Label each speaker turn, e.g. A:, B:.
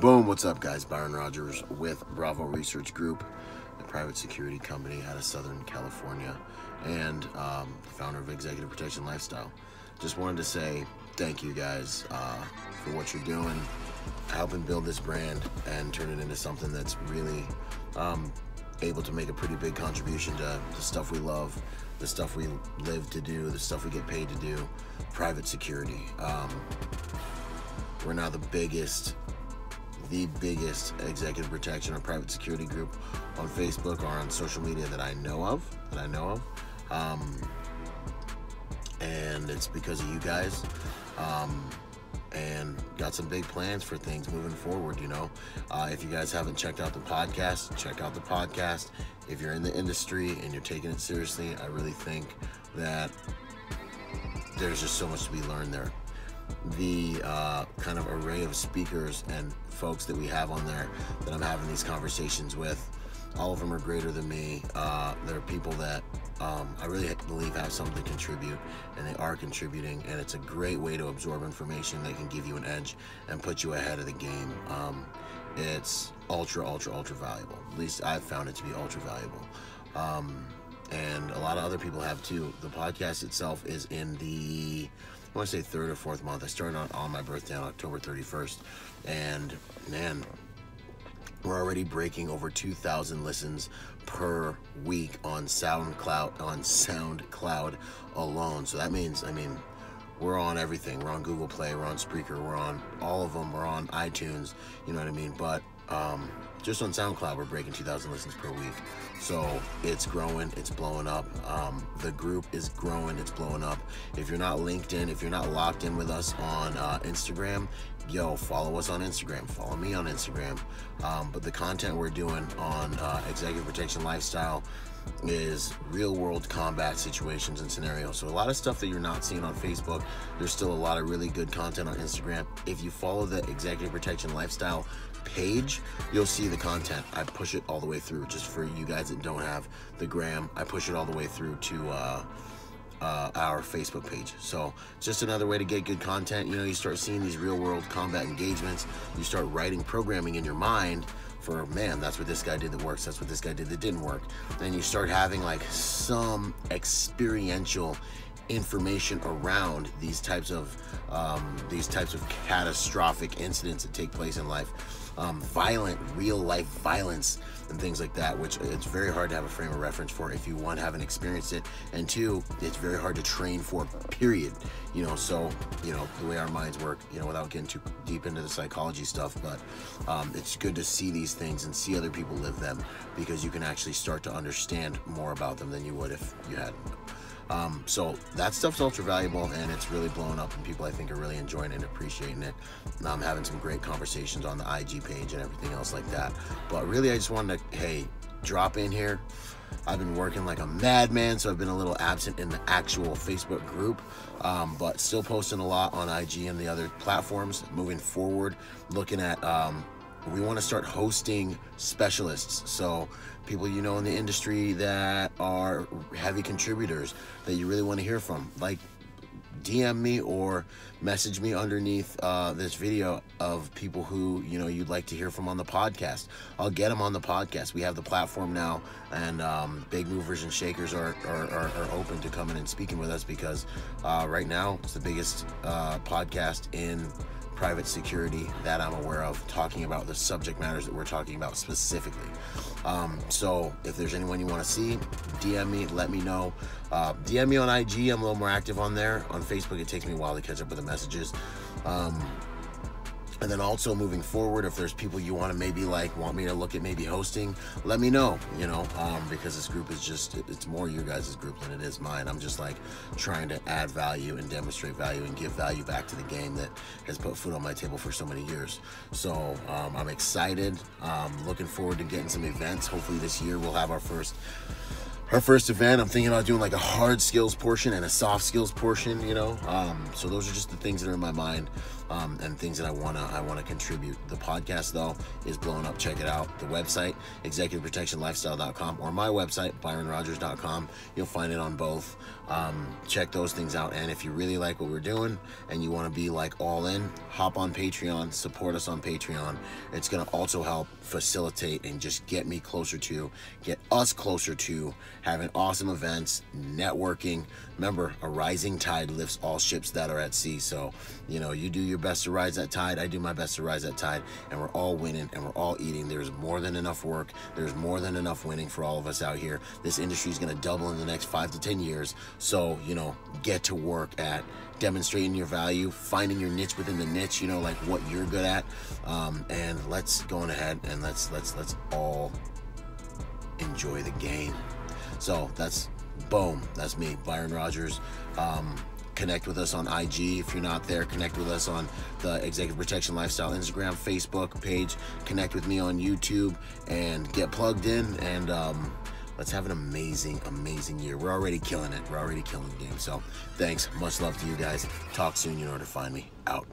A: Boom, what's up guys? Byron Rogers with Bravo Research Group, a private security company out of Southern California, and founder of Executive Protection Lifestyle. Just wanted to say thank you guys for what you're doing, helping build this brand and turn it into something that's really able to make a pretty big contribution to the stuff we love, the stuff we live to do, the stuff we get paid to do, private security. We're now the biggest executive protection or private security group on Facebook or on social media that I know of. And it's because of you guys. And got some big plans for things moving forward, you know. If you guys haven't checked out the podcast, check out the podcast. If you're in the industry and you're taking it seriously, I really think that there's just so much to be learned there. The kind of array of speakers and folks that we have on there that I'm having these conversations with, all of them are greater than me. They're people that I really believe have something to contribute, and they are contributing, and it's a great way to absorb information that can give you an edge and put you ahead of the game. It's ultra valuable. At least I've found it to be ultra valuable. And a lot of other people have too. The podcast itself is in the, I want to say third or fourth month. I started on my birthday on October 31st, and man, we're already breaking over 2,000 listens per week on SoundCloud alone. So that means, we're on everything. We're on Google Play, we're on Spreaker, we're on all of them, we're on iTunes, you know what I mean? But just on SoundCloud, we're breaking 2,000 listens per week. So it's growing, it's blowing up. The group is growing, it's blowing up. If you're not linked in, if you're not locked in with us on Instagram, follow us on Instagram, follow me on Instagram. But the content we're doing on Executive Protection Lifestyle is real world combat situations and scenarios. So a lot of stuff that you're not seeing on Facebook, there's still a lot of really good content on Instagram. If you follow the Executive Protection Lifestyle page, you'll see the content. I push it all the way through. Just for you guys that don't have the gram, I push it all the way through to our Facebook page. So just another way to get good content. You know, you start seeing these real world combat engagements, you start writing programming in your mind for, man, that's what this guy did that works, that's what this guy did that didn't work. Then you start having like some experiential information around these types of catastrophic incidents that take place in life, violent, real life violence and things like that, which it's very hard to have a frame of reference for if you, one, haven't experienced it, and two, it's very hard to train for, period. You know, so, you know, the way our minds work, you know, without getting too deep into the psychology stuff, but it's good to see these things and see other people live them, because you can actually start to understand more about them than you would if you hadn't. So that stuff's ultra valuable, and it's really blowing up, and people I think are really enjoying it and appreciating it. I'm having some great conversations on the IG page and everything else like that. But really, I just wanted to, hey, drop in here. I've been working like a madman, so I've been a little absent in the actual Facebook group, but still posting a lot on IG and the other platforms. Moving forward, looking at, we want to start hosting specialists. So people you know in the industry that are heavy contributors that you really want to hear from, like DM me or message me underneath this video of people who, you know, you'd like to hear from on the podcast. I'll get them on the podcast. We have the platform now, and big movers and shakers are open to coming and speaking with us, because right now it's the biggest podcast in private security that I'm aware of, talking about the subject matters that we're talking about specifically. So if there's anyone you want to see, DM me, let me know. DM me on IG, I'm a little more active on there. On Facebook, it takes me a while to catch up with the messages. And then also moving forward, if there's people you want to maybe want me to look at maybe hosting, let me know, you know, because this group is just, it's more your guys' group than it is mine. I'm just like trying to add value and demonstrate value and give value back to the game that has put food on my table for so many years. So I'm excited, looking forward to getting some events. Hopefully this year we'll have our first event. I'm thinking about doing like a hard skills portion and a soft skills portion, you know. So those are just the things that are in my mind. and things that I wanna contribute. The podcast though is blowing up. Check it out. The website, executiveprotectionlifestyle.com, or my website, byronrogers.com. You'll find it on both. Check those things out. And if you really like what we're doing and you want to be like all in, hop on Patreon, support us on Patreon. It's going to also help facilitate and just get us closer to having awesome events, networking. Remember, a rising tide lifts all ships that are at sea. So, you know, you do your best to rise that tide. I do my best to rise that tide, and we're all winning and we're all eating. There's more than enough work. There's more than enough winning for all of us out here. This industry is going to double in the next 5 to 10 years. So, you know, get to work at demonstrating your value, finding your niche within the niche, you know, like what you're good at. And let's go on ahead and let's all enjoy the game. So that's me, Byron Rogers. Connect with us on IG. If you're not there, connect with us on the Executive Protection Lifestyle Instagram, Facebook page. Connect with me on YouTube and get plugged in, and let's have an amazing year. We're already killing it. We're already killing the game. So thanks. Much love to you guys. Talk soon. You know where to find me. Out.